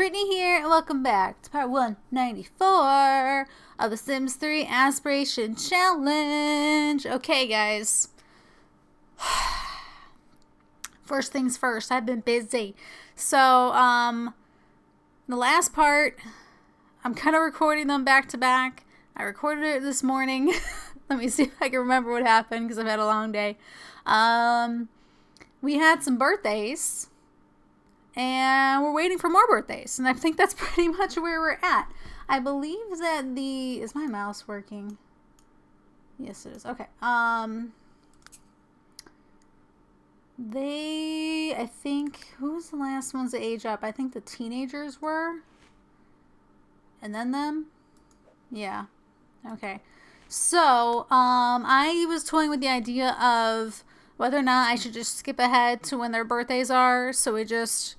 Brittany here, and welcome back to part 194 of the Sims 3 Aspiration Challenge. Okay, guys. First things first, I've been busy. So, the last part, I'm kind of recording them back to back. I recorded it this morning. Let me see if I can remember what happened, because I've had a long day. We had some birthdays. And we're waiting for more birthdays. And I think that's pretty much where we're at. I believe that is my mouse working? Yes, it is. Okay. I think, who was the last ones to age up? I think the teenagers were. And then them? Yeah. Okay. So, I was toying with the idea of whether or not I should just skip ahead to when their birthdays are. So we just,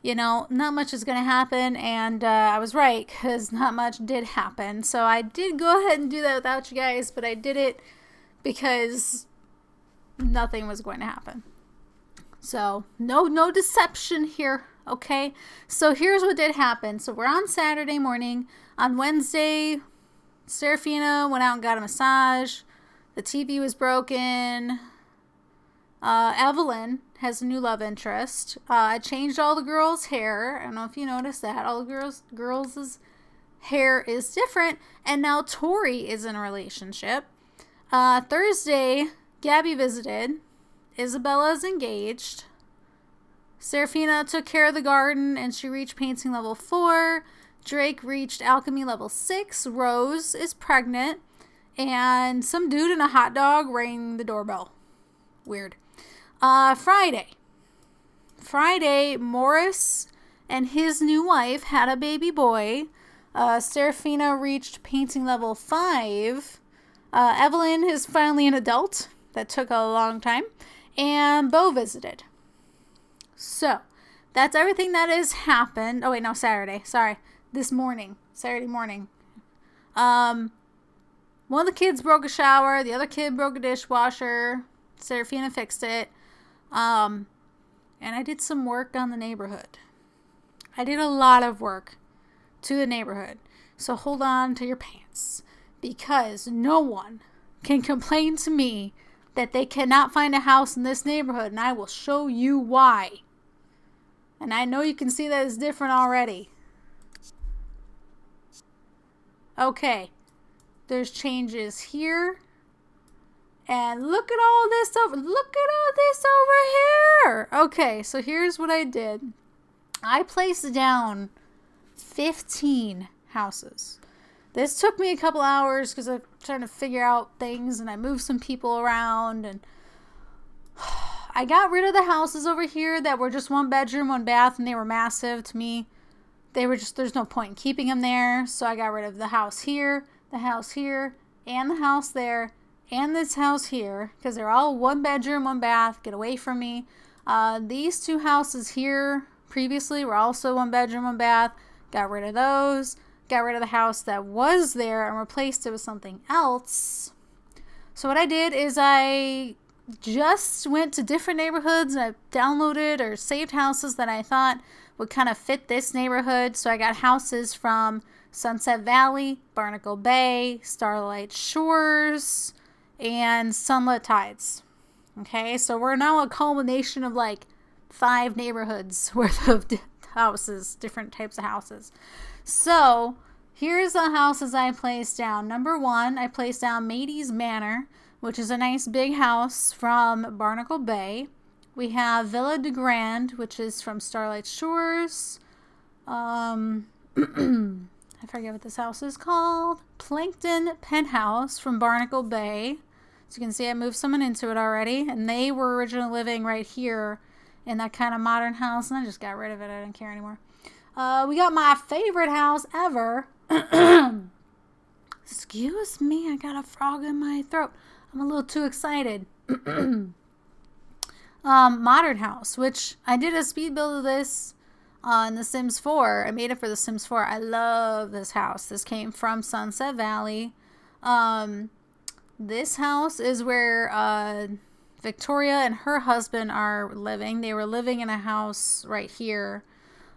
not much is going to happen. And I was right, because not much did happen. So I did go ahead and do that without you guys, but I did it because nothing was going to happen. So no deception here, okay? So here's what did happen. So we're on Saturday morning. On Wednesday, Serafina went out and got a massage. The TV was broken. Evelyn has a new love interest. I changed all the girls' hair. I don't know if you noticed that. All the girls' hair is different. And now Tori is in a relationship. Thursday, Gabby visited. Isabella's engaged. Serafina took care of the garden and she reached painting level 4. Drake reached alchemy level 6. Rose is pregnant. And some dude in a hot dog rang the doorbell. Weird. Friday, Morris and his new wife had a baby boy. Serafina reached painting level 5. Evelyn is finally an adult. That took a long time. And Beau visited. So, that's everything that has happened. Oh, wait, no, Saturday. Sorry. Saturday morning. One of the kids broke a shower. The other kid broke a dishwasher. Serafina fixed it. And I did some work on the neighborhood. I did a lot of work to the neighborhood. So hold on to your pants. Because no one can complain to me that they cannot find a house in this neighborhood. And I will show you why. And I know you can see that it's different already. Okay. There's changes here. And look at all this over here. Okay, so here's what I did. I placed down 15 houses. This took me a couple hours because I'm trying to figure out things and I moved some people around and I got rid of the houses over here that were just 1 bedroom, 1 bath, and they were massive to me. They were just, there's no point in keeping them there. So I got rid of the house here, and the house there. And this house here, because they're all 1 bedroom, 1 bath. Get away from me. These 2 houses here previously were also 1 bedroom, 1 bath. Got rid of those. Got rid of the house that was there and replaced it with something else. So what I did is I just went to different neighborhoods and I downloaded or saved houses that I thought would kind of fit this neighborhood. So I got houses from Sunset Valley, Barnacle Bay, Starlight Shores, and Sunlit Tides. Okay, so we're now a culmination of like 5 neighborhoods worth of houses, different types of houses. So here's the houses I placed down. Number 1, I placed down Matey's Manor, which is a nice big house from Barnacle Bay. We have Villa de Grand, which is from Starlight Shores. I forget what this house is called. Plankton Penthouse from Barnacle Bay. So you can see I moved someone into it already. And they were originally living right here in that kind of modern house. And I just got rid of it. I didn't care anymore. We got my favorite house ever. Excuse me. I got a frog in my throat. I'm a little too excited. Modern house, which I did a speed build of this in The Sims 4. I made it for The Sims 4. I love this house. This came from Sunset Valley. This house is where Victoria and her husband are living. They were living in a house right here.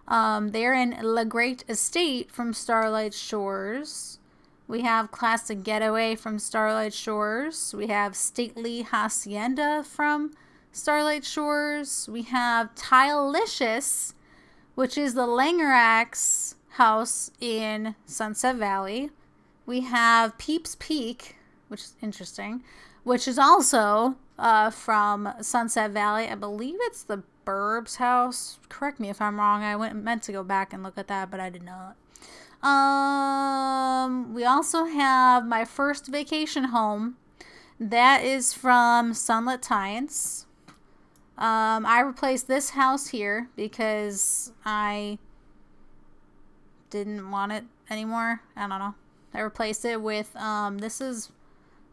They're in La Great Estate from Starlight Shores. We have Classic Getaway from Starlight Shores. We have Stately Hacienda from Starlight Shores. We have Tilelicious, which is the Langerax house in Sunset Valley. We have Peeps Peak, which is interesting, which is also from Sunset Valley. I believe it's the Burbs house. Correct me if I'm wrong. I meant to go back and look at that, but I did not. We also have My First Vacation Home. That is from Sunlit Tides. I replaced this house here because I didn't want it anymore. I don't know. I replaced it with, this is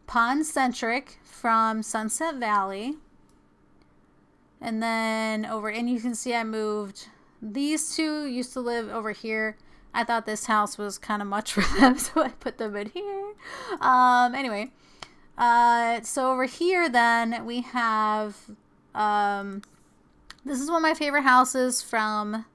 Pond Centric from Sunset Valley. And then and you can see I moved. These two used to live over here. I thought this house was kind of much for them, so I put them in here. Anyway, so over here then we have, this is one of my favorite houses from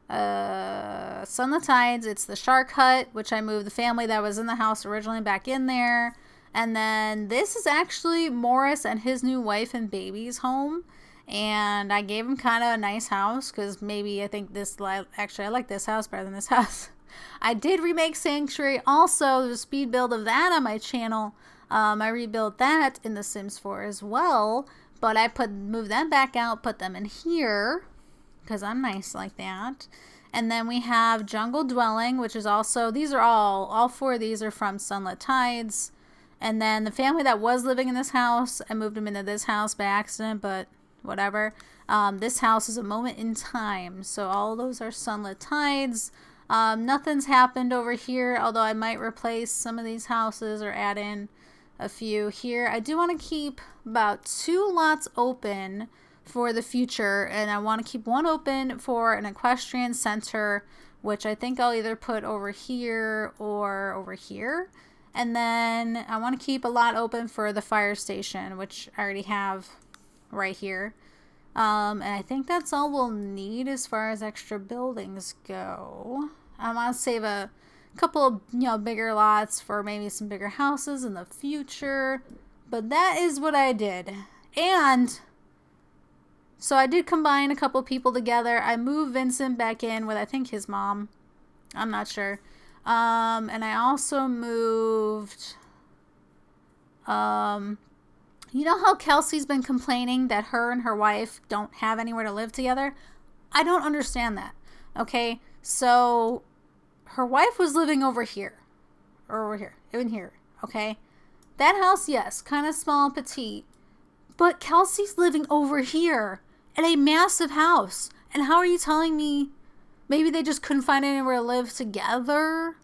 Sunlit Tides. It's the Shark Hut, which I moved the family that was in the house originally back in there. And then this is actually Morris and his new wife and baby's home. And I gave him kind of a nice house because I think I like this house better than this house. I did remake Sanctuary also. There's a speed build of that on my channel. I rebuilt that in The Sims 4 as well. But I moved them back out, put them in here because I'm nice like that. And then we have Jungle Dwelling, which is also, these are all four of these are from Sunlit Tides. And then the family that was living in this house, I moved them into this house by accident, but whatever. This house is a moment in time. So all those are Sunlit Tides. Nothing's happened over here, although I might replace some of these houses or add in a few here. I do want to keep about 2 lots open for the future, and I want to keep one open for an equestrian center, which I think I'll either put over here or over here. And then I want to keep a lot open for the fire station, which I already have right here. And I think that's all we'll need as far as extra buildings go. I want to save a couple of, bigger lots for maybe some bigger houses in the future. But that is what I did. And so I did combine a couple people together. I moved Vincent back in with, I think, his mom. I'm not sure. And I also moved, you know how Kelsey's been complaining that her and her wife don't have anywhere to live together? I don't understand that. Okay, so her wife was living over here. Or over here. In here. Okay? That house, yes, kind of small, petite. But Kelsey's living over here in a massive house. And how are you telling me maybe they just couldn't find anywhere to live together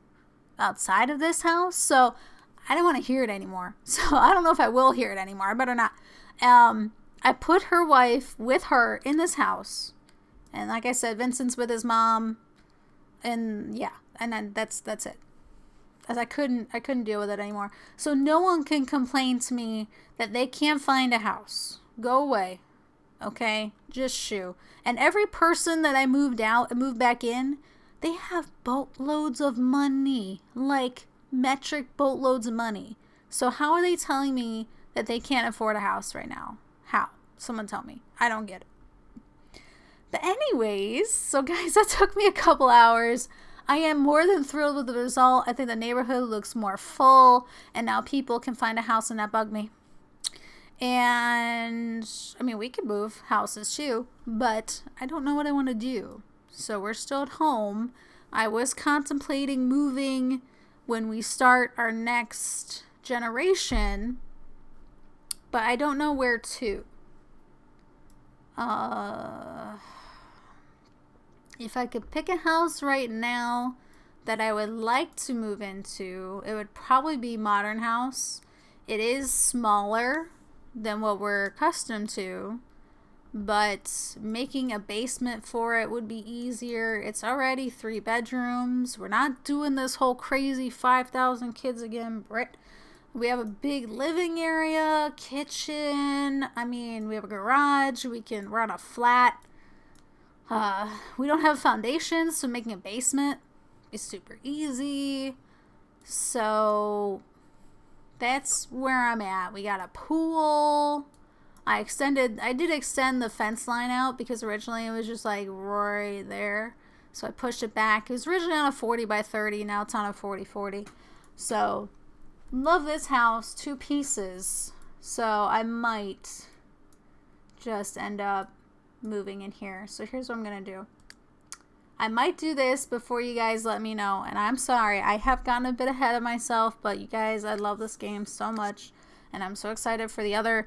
outside of this house? So I don't want to hear it anymore. So I don't know if I will hear it anymore. I better not. I put her wife with her in this house. And like I said, Vincent's with his mom. And yeah, and then that's it. As I couldn't deal with it anymore. So no one can complain to me that they can't find a house. Go away. Okay? Just shoo. And every person that I moved out and moved back in, they have boatloads of money. Like metric boatloads of money. So how are they telling me that they can't afford a house right now? How? Someone tell me. I don't get it. But anyways, so guys, that took me a couple hours. I am more than thrilled with the result. I think the neighborhood looks more full, and now people can find a house and not bug me. And I mean, we could move houses too, but I don't know what I want to do. So we're still at home. I was contemplating moving when we start our next generation, but I don't know where to. If I could pick a house right now that I would like to move into, it would probably be Modern House. It is smaller than what we're accustomed to, but making a basement for it would be easier. It's already 3 bedrooms. We're not doing this whole crazy 5,000 kids again, Britt. We have a big living area, kitchen. I mean, we have a garage. We're on a flat. We don't have foundations, so making a basement is super easy. So that's where I'm at. We got a pool. I did extend the fence line out because originally it was just like right there. So I pushed it back. It was originally on a 40 by 30. Now it's on a 40-40. So love this house. 2 pieces. So I might just end up moving in here. So here's what I'm going to do. I might do this before you guys let me know. And I'm sorry. I have gotten a bit ahead of myself. But you guys, I love this game so much. And I'm so excited for the other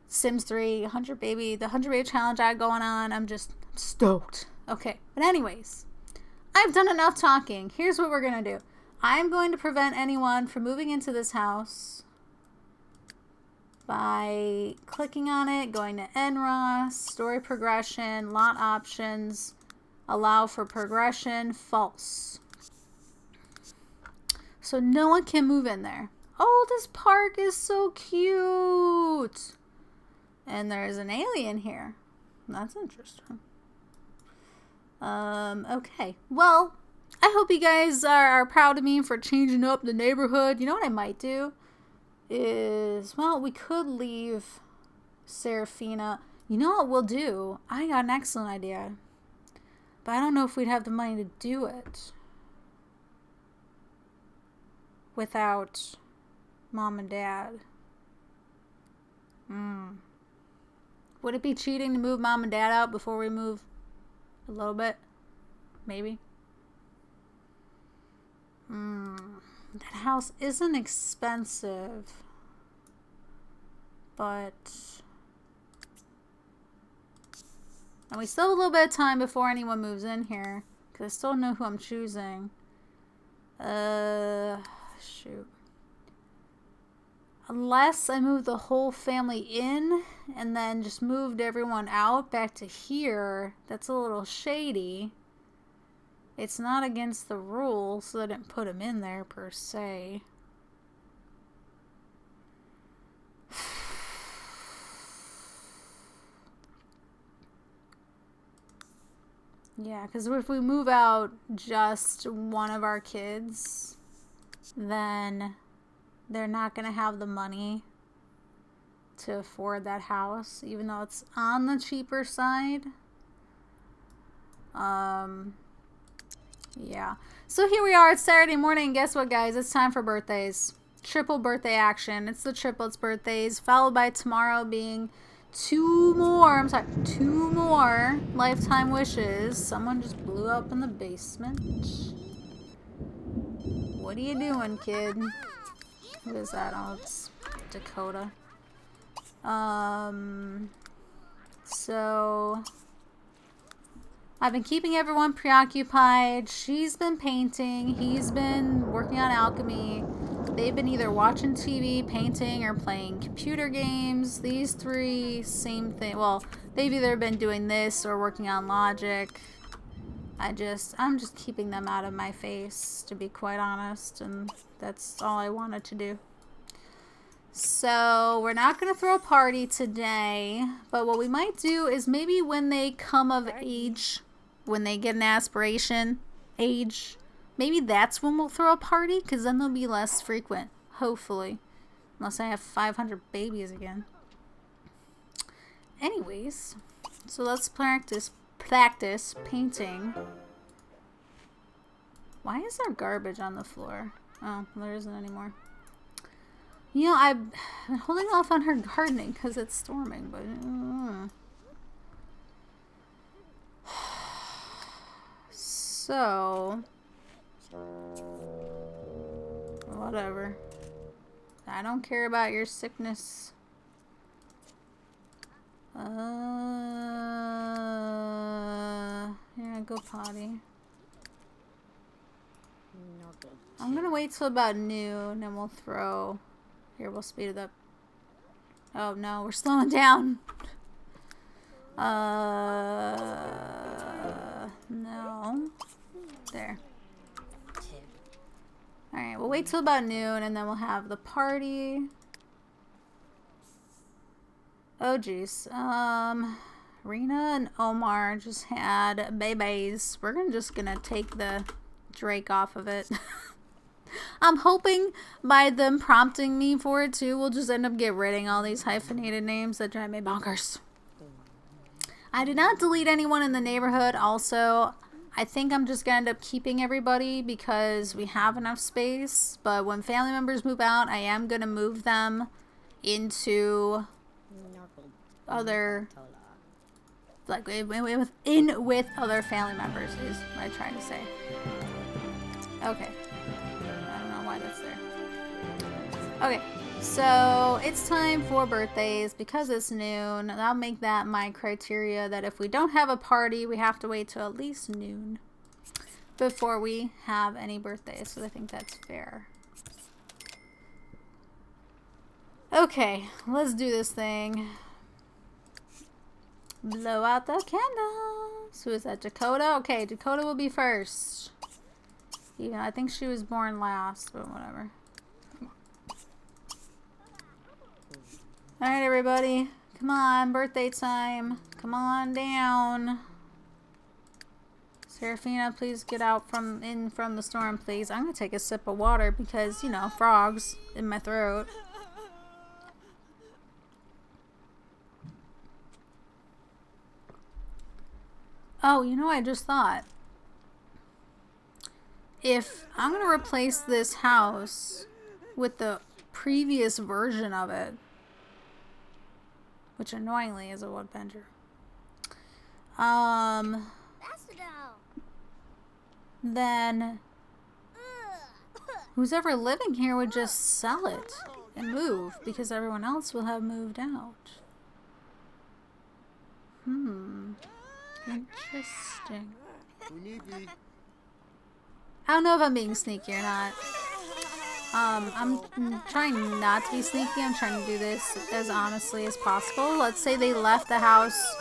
Sims 3, 100 Baby, the 100 Baby challenge I got going on. I'm just stoked. Okay. But anyways, I've done enough talking. Here's what we're going to do. I'm going to prevent anyone from moving into this house by clicking on it, going to NROS, story progression, lot options, allow for progression, false. So no one can move in there. Oh, this park is so cute. And there's an alien here. That's interesting. Okay. Well, I hope you guys are proud of me for changing up the neighborhood. You know what I might do is, well, we could leave Serafina. You know what we'll do? I got an excellent idea. But I don't know if we'd have the money to do it without Mom and Dad. Would it be cheating to move Mom and Dad out before we move a little bit? Maybe. That house isn't expensive, but... And we still have a little bit of time before anyone moves in here, because I still know who I'm choosing. Shoot. Unless I move the whole family in, and then just moved everyone out back to here, that's a little shady. It's not against the rules, so I didn't put them in there per se. Yeah, because if we move out just one of our kids, then they're not going to have the money to afford that house, even though it's on the cheaper side. Yeah. So here we are. It's Saturday morning. Guess what, guys? It's time for birthdays. Triple birthday action. It's the triplets birthdays, followed by tomorrow being two more lifetime wishes. Someone just blew up in the basement. What are you doing, kid? Who is that? Oh, it's Dakota. So I've been keeping everyone preoccupied. She's been painting. He's been working on alchemy. They've been either watching TV, painting, or playing computer games. These 3, same thing. Well, they've either been doing this or working on logic. I'm just keeping them out of my face, to be quite honest, and that's all I wanted to do. So we're not going to throw a party today, but what we might do is maybe when they come of age, when they get an aspiration age, maybe that's when we'll throw a party, because then they'll be less frequent, hopefully. Unless I have 500 babies again. Anyways, so let's practice painting. Why is there garbage on the floor? Oh, there isn't anymore. You know, I've been holding off on her gardening because it's storming, but... So... whatever. I don't care about your sickness. Yeah, go potty. I'm gonna wait till about noon and we'll throw... Here, we'll speed it up. Oh no, we're slowing down. No. There. Alright, we'll wait till about noon and then we'll have the party. Oh jeez. Rena and Omar just had babies. We're just gonna take the Drake off of it. I'm hoping by them prompting me for it too, we'll just end up get rid of all these hyphenated names that drive me bonkers. I did not delete anyone in the neighborhood. Also, I think I'm just gonna end up keeping everybody because we have enough space. But when family members move out, I am gonna move them into other, like, with other family members is what I'm trying to say. Okay. I don't know why that's there. Okay. So it's time for birthdays because it's noon. I'll make that my criteria that if we don't have a party, we have to wait till at least noon before we have any birthdays. So I think that's fair. Okay, let's do this thing. Blow out the candles. Who is that? Dakota? Okay, Dakota will be first. Even I think she was born last, but whatever. Alright, everybody. Come on, birthday time. Come on down. Serafina, please get out from the storm, please. I'm gonna take a sip of water because, you know, frogs in my throat. Oh, you know, I just thought. If I'm gonna replace this house with the previous version of it, which annoyingly is a woodbender. Then who's ever living here would just sell it and move because everyone else will have moved out. Interesting. I don't know if I'm being sneaky or not. I'm trying not to be sneaky. I'm trying to do this as honestly as possible. Let's say they left the house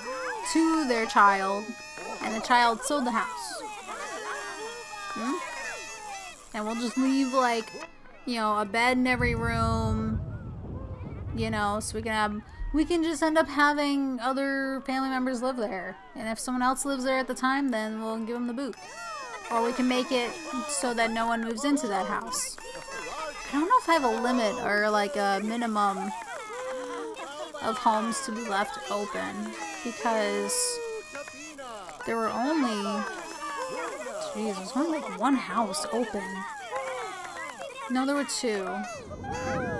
to their child, and the child sold the house. And we'll just leave, like, you know, a bed in every room, you know, so we can just end up having other family members live there. And if someone else lives there at the time, then we'll give them the boot. Or we can make it so that no one moves into that house. I don't know if I have a limit or like a minimum of homes to be left open because there were only, jeez, there's only like one house open. No, there were two.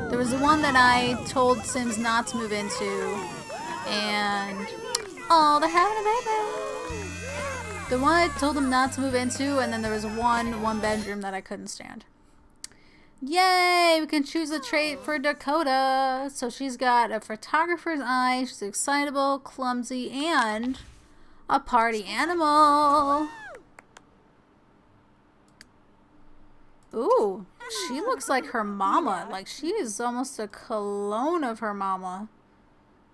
There was the one that I told Sims not to move into, and oh, they're having a baby. The one I told them not to move into, and then there was one bedroom that I couldn't stand. Yay! We can choose a trait for Dakota. So she's got a photographer's eye, she's excitable, clumsy, and a party animal. Ooh, she looks like her mama. Like she is almost a clone of her mama.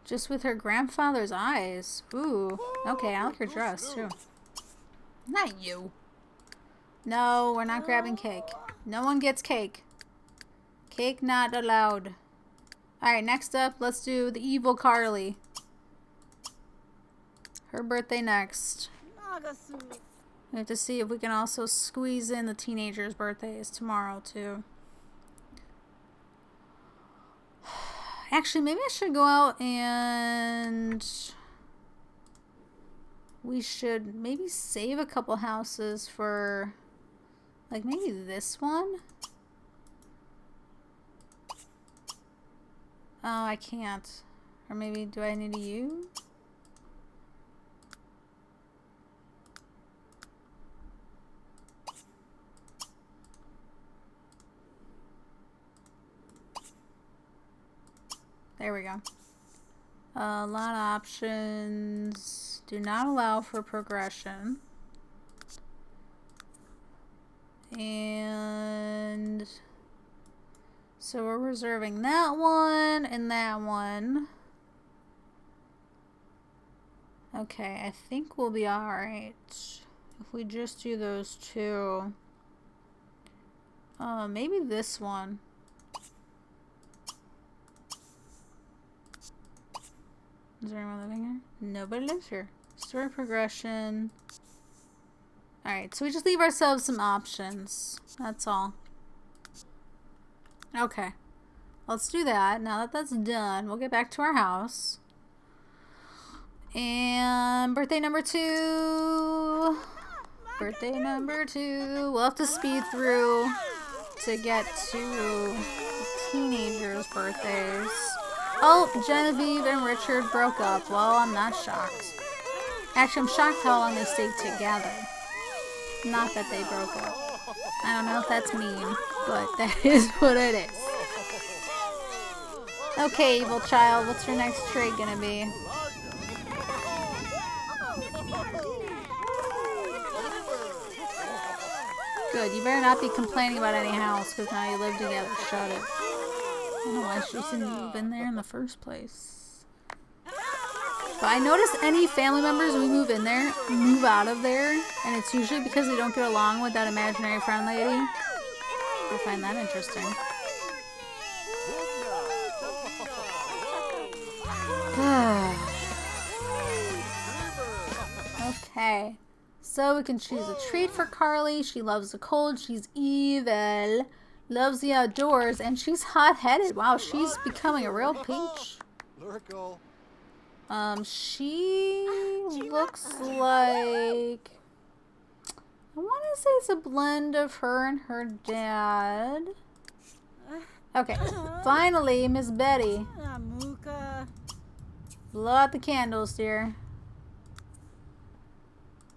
Just with her grandfather's eyes. Ooh, okay, I like her dress too. Not you. No, we're not grabbing cake. No one gets cake. Cake not allowed. Alright, next up, let's do the evil Carly. Her birthday next. We have to see if we can also squeeze in the teenagers' birthdays tomorrow, too. Actually, maybe I should go out and we should maybe save a couple houses for, like, maybe this one. Oh, I can't. Or maybe, do I need you? There we go. A lot of options. Do not allow for progression. And so we're reserving that one and that one. Okay, I think we'll be alright if we just do those two. Maybe this one. Is there anyone living here? Nobody lives here. Story progression. Alright, so we just leave ourselves some options. That's all. Okay. Let's do that. Now that that's done, we'll get back to our house. And birthday number 2. Birthday number 2. We'll have to speed through to get to teenagers' birthdays. Oh, Genevieve and Richard broke up. Well, I'm not shocked. Actually, I'm shocked how long they stayed together. Not that they broke up. I don't know if that's mean, but that is what it is. Okay, evil child, what's your next trait gonna be? Good, you better not be complaining about any house, because now you live together. Shut it. I don't know why she didn't move in there in the first place. But I notice any family members we move in there, move out of there, and it's usually because they don't get along with that imaginary friend lady. I find that interesting. Okay. So we can choose a trait for Carly. She loves the cold. She's evil. Loves the outdoors. And she's hot-headed. Wow, she's becoming a real peach. She looks like... I want to say it's a blend of her and her dad. Okay. Finally, Miss Betty. Blow out the candles, dear.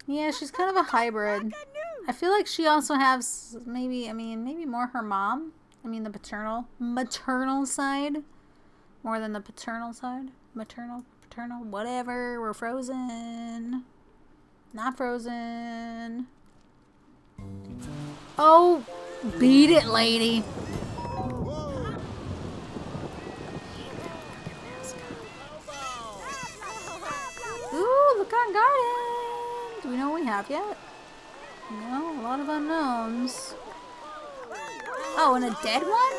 Yeah, she's kind of a hybrid. I feel like she also has maybe more her mom. I mean the maternal side. More than the paternal side. Maternal, paternal, whatever. We're frozen. Not frozen. Oh, beat it, lady. Ooh, look on garden. Do we know what we have yet? No, a lot of unknowns. Oh, and a dead one?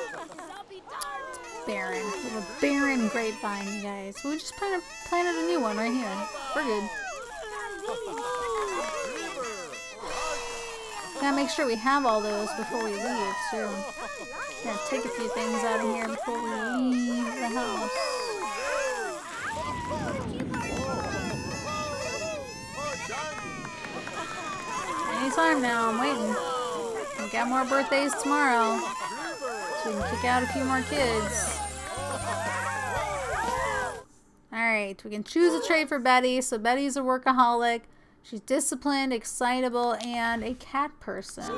It's barren. We have a barren grapevine, you guys. We just planted a new one right here. We're good. Gotta make sure we have all those before we leave, too. Gotta take a few things out of here before we leave the house. Anytime now, I'm waiting. We got more birthdays tomorrow, so we can kick out a few more kids. Alright, we can choose a trait for Betty. So Betty's a workaholic. She's disciplined, excitable, and a cat person.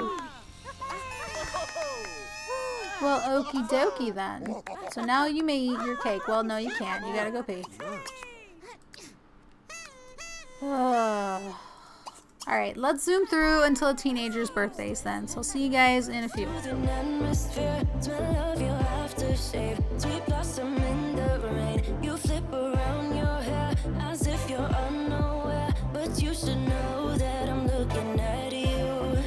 Well, okie dokie then. So now you may eat your cake. Well, no, you can't. You gotta go pee. Alright, let's zoom through until a teenager's birthdays then. So I'll see you guys in a few. You should know that I'm looking at you.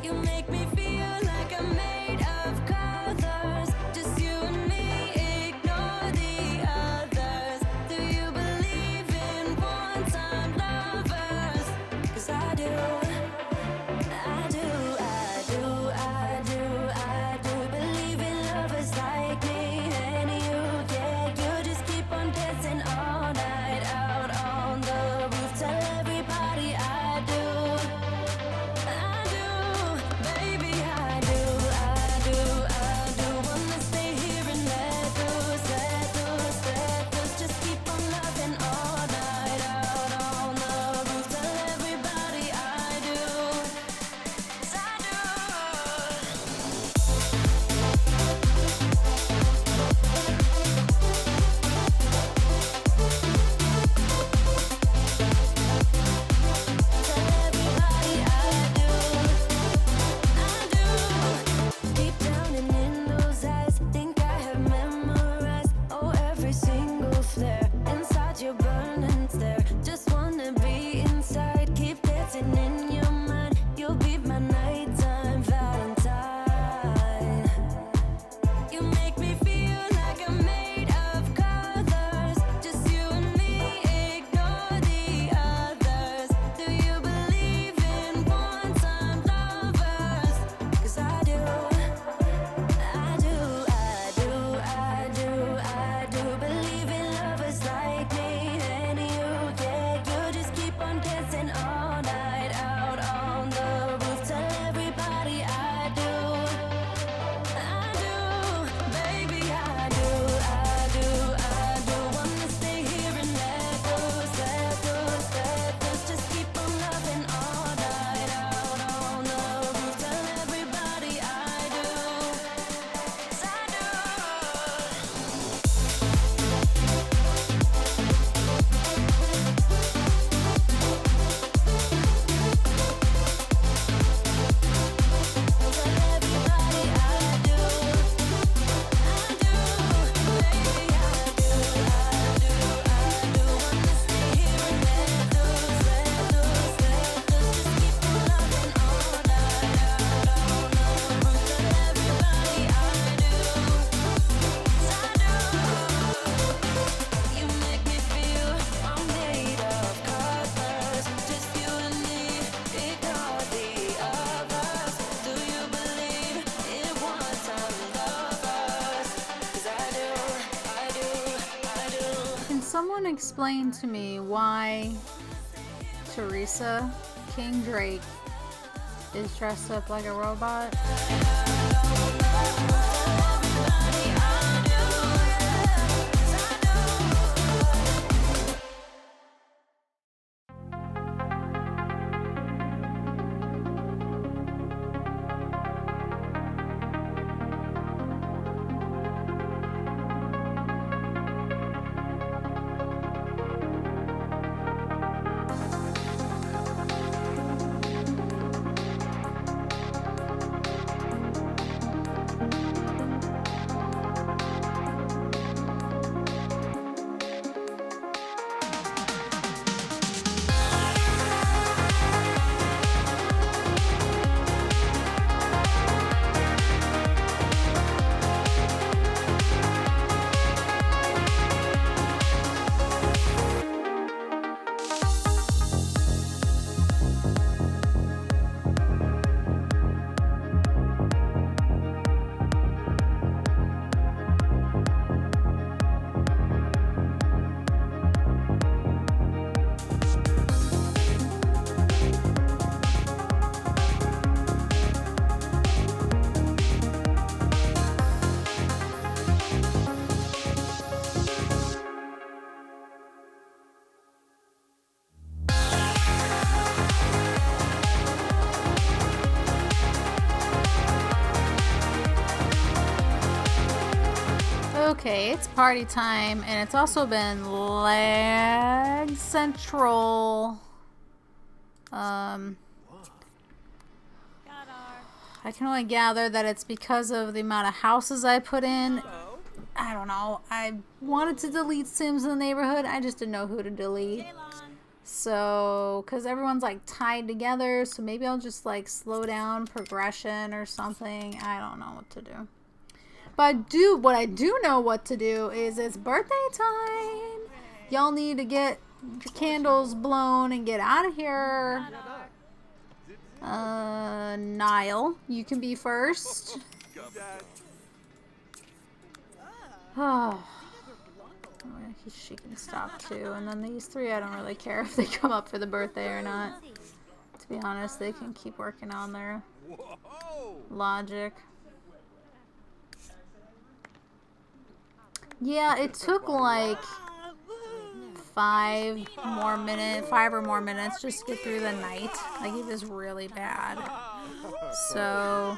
You make me feel like I'm made of colors. Just you and me, ignore the others. Do you believe in one-time lovers? 'Cause I do. I do believe in lovers like me and you. Yeah, you just keep on dancing all night out on the roof. Tell every explain to me why Teresa King Drake is dressed up like a robot? Okay, it's party time, and it's also been lag central. I can only gather that it's because of the amount of houses I put in. I don't know. I wanted to delete Sims in the neighborhood. I just didn't know who to delete. So, because everyone's like tied together, so maybe I'll just like slow down progression or something. I don't know what to do. But what I do know what to do is it's birthday time. Y'all need to get your candles blown and get out of here. Niall, you can be first. Oh, she can stop too. And then these three, I don't really care if they come up for the birthday or not. To be honest, they can keep working on their logic. Yeah, it took like 5 or more minutes just to get through the night. Like, it was really bad. So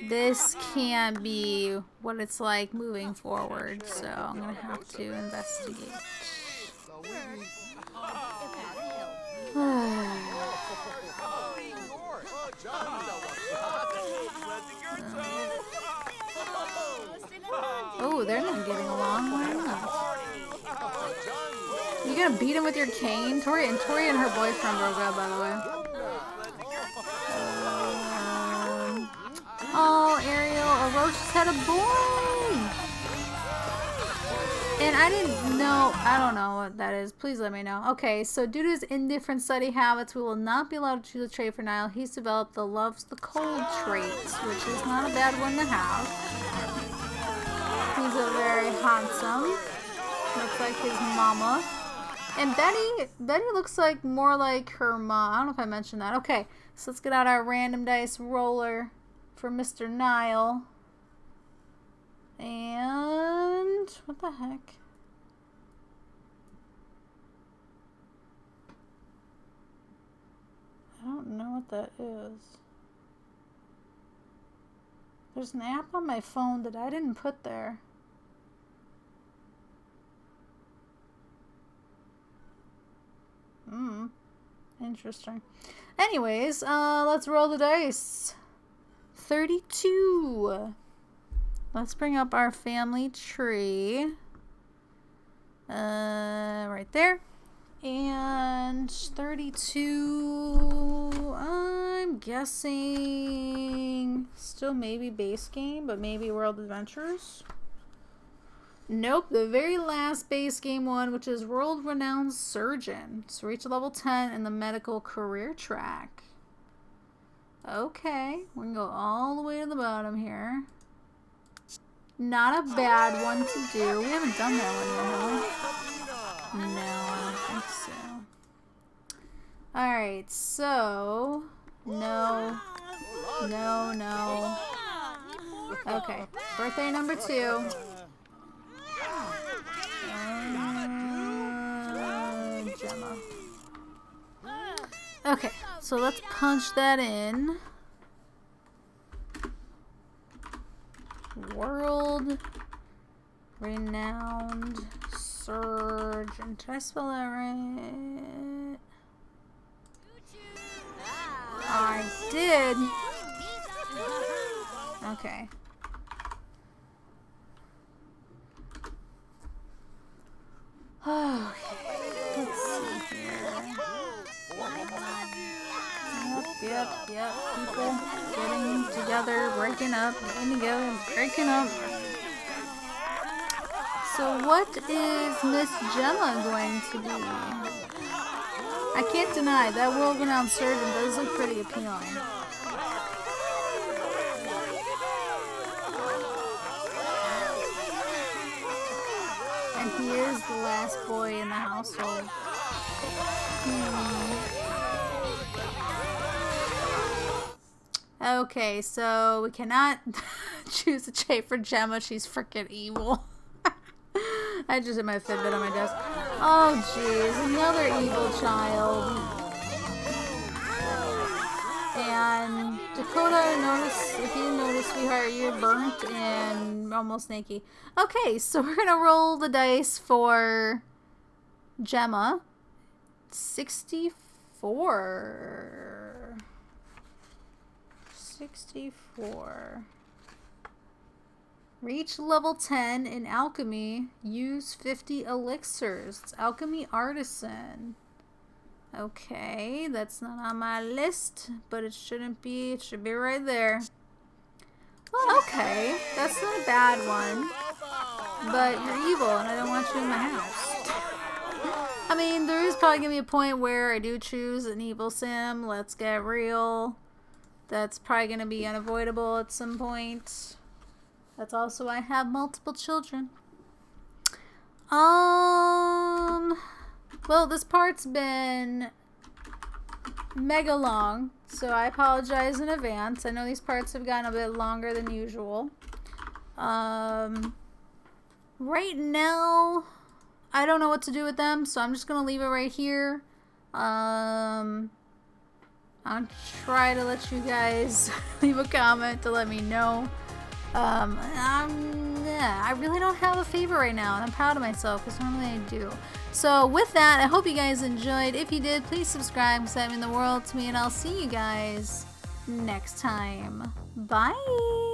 this can't be what it's like moving forward. So I'm gonna have to investigate. Oh, they're not getting along. Why not? You gonna beat him with your cane? Tori and her boyfriend broke up, by the way. Oh, Ariel, a roach just had a boy! And I didn't know, I don't know what that is. Please let me know. Okay, so due to his indifferent study habits, we will not be allowed to choose a trait for Niall. He's developed the loves the cold trait, which is not a bad one to have. He's a very handsome. Looks like his mama. And Betty looks like more like her mom. I don't know if I mentioned that. Okay, so let's get out our random dice roller for Mr. Niall. And what the heck? I don't know what that is. There's an app on my phone that I didn't put there. Interesting. Anyways, let's roll the dice. 32. Let's bring up our family tree. Right there. And 32, I'm guessing still maybe base game, but maybe World Adventures. Nope, the very last base game one, which is World Renowned Surgeon. So reach level 10 in the medical career track. Okay, we can go all the way to the bottom here. Not a bad one to do. We haven't done that one yet, have we? No, I don't think so. Alright, so... No. No, no. Okay, birthday number 2. Gemma. Okay, so let's punch that in. World renowned surgeon. Did I spell that right? I did. Okay. Okay. Let's see here. Yep. People getting together, breaking up, getting together, breaking up. So what is Miss Gemma going to be? I can't deny that world-renowned surgeon does look pretty appealing. And he is the last boy in the household. Okay, so we cannot choose a shape for Gemma. She's freaking evil. I just hit my Fitbit on my desk. Oh, jeez. Another evil child. And Dakota, notice, if you didn't notice, sweetheart, you're burnt and almost naked. Okay, so we're going to roll the dice for Gemma. 64. 64. Reach level 10 in alchemy. Use 50 elixirs. It's alchemy artisan. Okay, that's not on my list, but it shouldn't be. It should be right there. Well, okay, that's not a bad one. But you're evil, and I don't want you in my house. I mean, there is probably gonna be a point where I do choose an evil sim. Let's get real. That's probably gonna be unavoidable at some point. That's also why I have multiple children. Well, this part's been mega long, so I apologize in advance. I know these parts have gotten a bit longer than usual. Right now, I don't know what to do with them, so I'm just gonna leave it right here. I'll try to let you guys leave a comment to let me know. Yeah, I really don't have a favorite right now, and I'm proud of myself because normally I do. So with that, I hope you guys enjoyed. If you did, please subscribe because that means the world to me, and I'll see you guys next time. Bye!